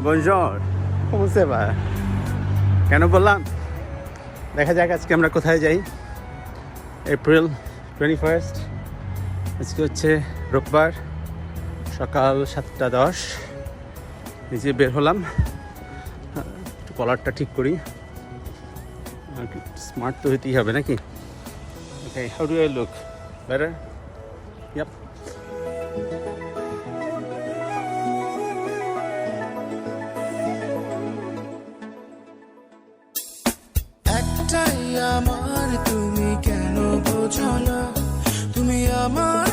Bonjour. ¿Cómo se va? কেন বললাম দেখা যাক আজকে আমরা কোথায় যাই। এপ্রিল 21 আজকে হচ্ছে রোববার সকাল 7:10 নিজে বের হলাম। একটু কলারটা ঠিক করি, স্মার্ট তো হইতেই হবে নাকি। Okay, how do I look? Better? Yep. আমার তুমি কেন বোঝো না, তুমি আমার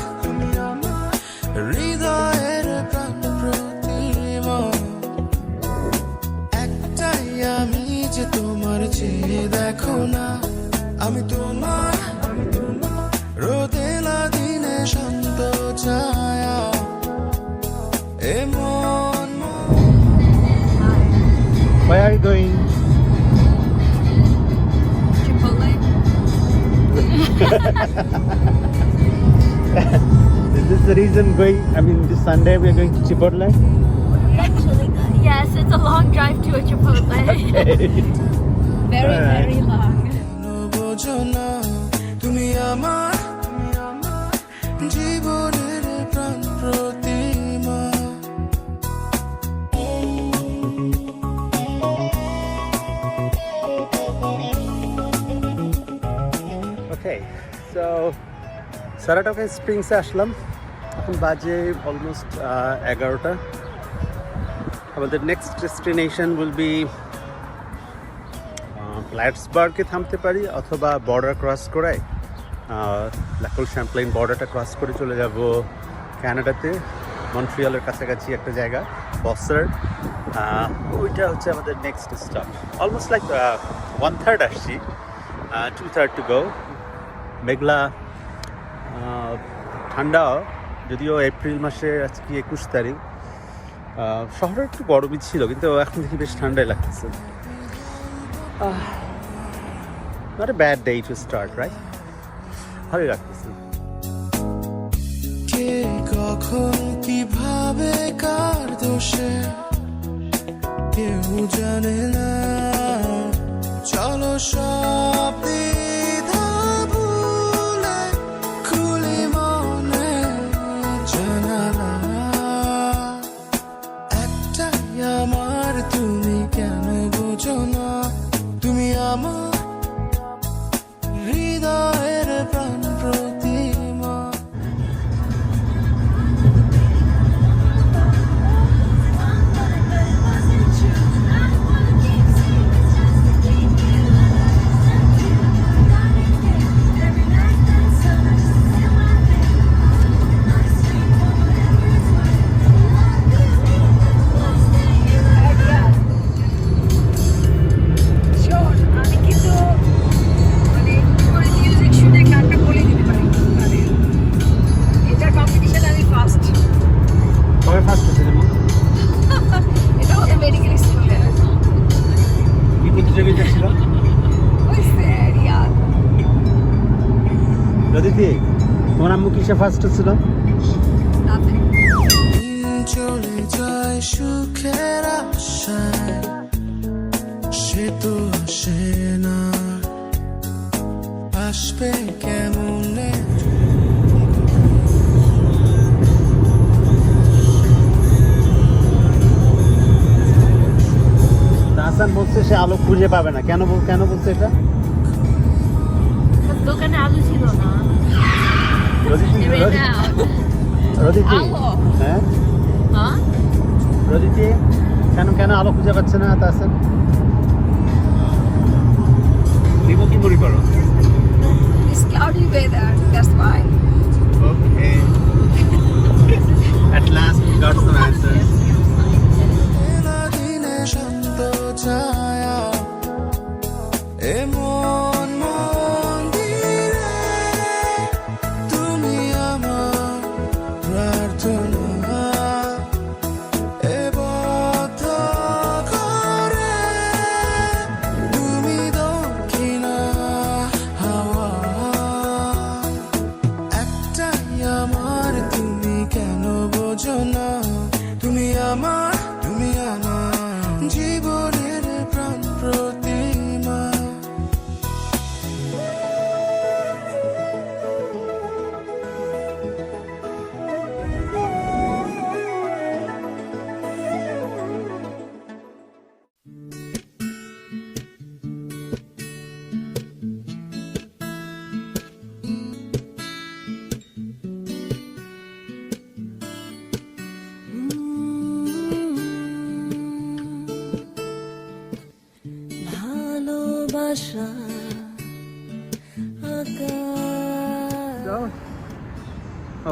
হৃদয়ের প্রাণ প্রতিমা। একটাই আমি যে তোমার চেয়ে দেখো না, আমি তোমার রোদেলা দিনে শান্ত ছায়া। এমন Where are you going? Is this the reason this Sunday we are going to Chipotle? Actually, yes, it's a long drive to a Chipotle. Very, Alright. very long. বোঝো না, তুমি আমার জীবনের প্রাণ প্রতিমা। Okay, so Saratoga Springs আসলাম, এখন বাজে almost 11টা। আমাদের next destination will be প্ল্যাটসবার্গে থামতে পারি, অথবা বর্ডার ক্রস করে লাকল শ্যাম্পেইন বর্ডারটা ক্রস করে চলে যাব কানাডাতে, মন্ট্রিয়ালের কাছাকাছি একটা জায়গা বসার। ওইটা হচ্ছে আমাদের নেক্সট স্টপ। অলমোস্ট লাইক 1/3 আসছি, 2/3 টু গো। মেঘলা, ঠান্ডা, যদিও এপ্রিল মাসে আজকে 21 তারিখ। শহরে একটু গরমই ছিল, কিন্তু এখন দেখি বেশ ঠান্ডাই লাগতেছে। Not a bad day to start, right? ভালোই লাগতেছে। কে কখন কিভাবে কার দোষে কেউ জানে না, চলো সব দ্বিধা ভুলে খুলি মনে জানালা। একটাই আমার, তুমি কেন বোঝো না, তুমি আমার হৃদয়ের প্রাণ প্রতিমা। আমি কিন্তু মানে মিউজিক শুনে গানটা বলে দিতে পারি। এটা কম্পিটিশন আমি ফার্স্ট। কবে ফার্স্ট হচ্ছে যেমন এটা হলো মেডিকেল স্কুলে। কি প্রতিযোগিতা ছিল? ওই স্যার ইয়ার রদিতি, তোমার আম্মু কিসে ফার্স্ট হচ্ছিল? নাথিং। দিন চলে যায় সুখের আশায়, সে তো আসে না, আসবে কেমনে। হাসান বলছে সে আলো খুঁজে পাবে না। কেন বলছে এটা? দোকানে আলু ছিল না। রদিতি, আলো। হ্যাঁ হ্যাঁ, রদিতি, কেন আলো খুঁজে পাচ্ছে না তাহসান? দিব কি মনে করো? it's cloudy weather, that's why. Okay. At last we got some answers. দিনে শান্ত ছায়া, এমন মন্দিরে তুমি আমার প্রার্থনা। এ বদ্ধ ঘরে তুমি দক্ষিণা হাওয়া।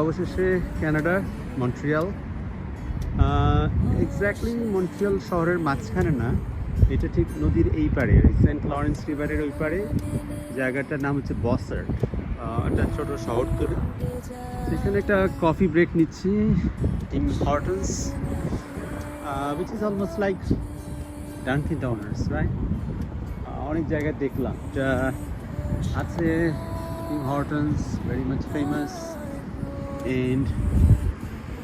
অবশেষে কানাডা, মন্ট্রিয়াল। এক্স্যাক্টলি মন্ট্রিয়াল শহরের মাঝখানে না, এটা ঠিক নদীর এই পারে, সেন্ট লরেন্স রিভারের ওই পারে। জায়গাটার নাম হচ্ছে বসার, একটা ছোট শহর তৈরি। এখানে একটা কফি ব্রেক নিচ্ছি, team হর্টনস, which is almost like Dunkin' Donuts, right? অনেক জায়গায় দেখলাম এটা আছে, team হর্টনস, very much famous, and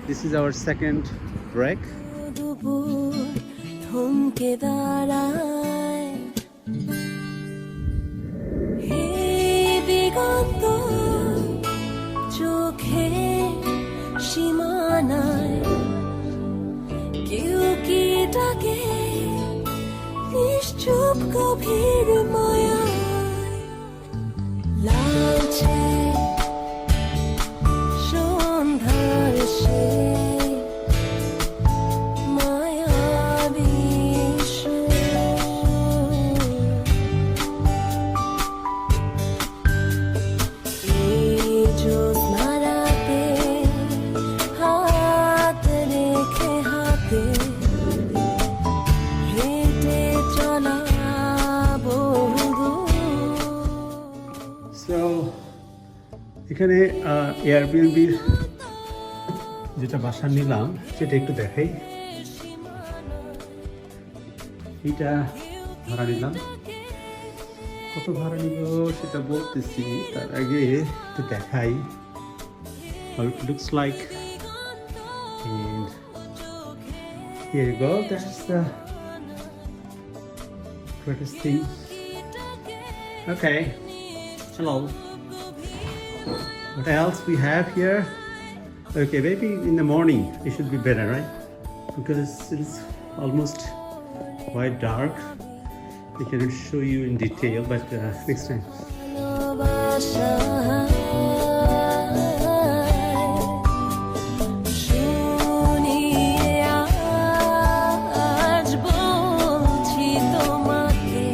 this is our second break. দুপুর থমকে দাঁড়ায়, হে দিগন্ত চোখে সীমানায়, কেউ কি ডাকে নিশ্চুপ গভীর মায়ায়, লালচে সন্ধ্যার সে মায়াবী সুর। এই জ্যোৎস্না রাতে হাত রেখে হাতে হেঁটে চলা বহুদূর। সো এখানে এয়ারবিএনবির যেটা বাসা নিলাম সেটা একটু দেখাই। এইটা ভাড়া নিলাম, কত ভাড়া নিল সেটা বলতেছি, তার আগে একটু দেখাই how it looks like. And here you go, that's the greatest thing. Okay, hello. What else we have here? Okay, maybe in the morning it should be better, right? Because it's almost quite dark. I cannot show you in detail, but next time. শুনিয়ে আজ বলছি তোমাকে,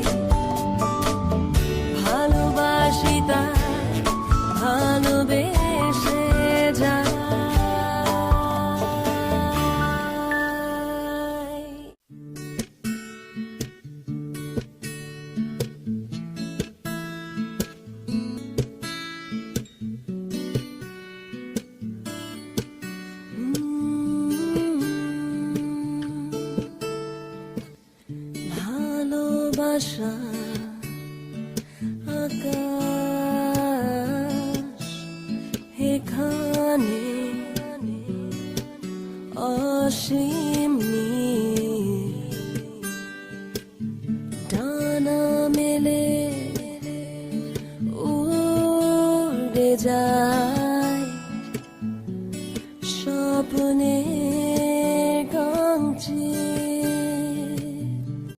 ভালোবাসি তাই ভালোবেসে যাই। ভালোবাসা আকাশ এখানে অসীম নীল, ডানা মেলে উড়ে যায় স্বপ্নে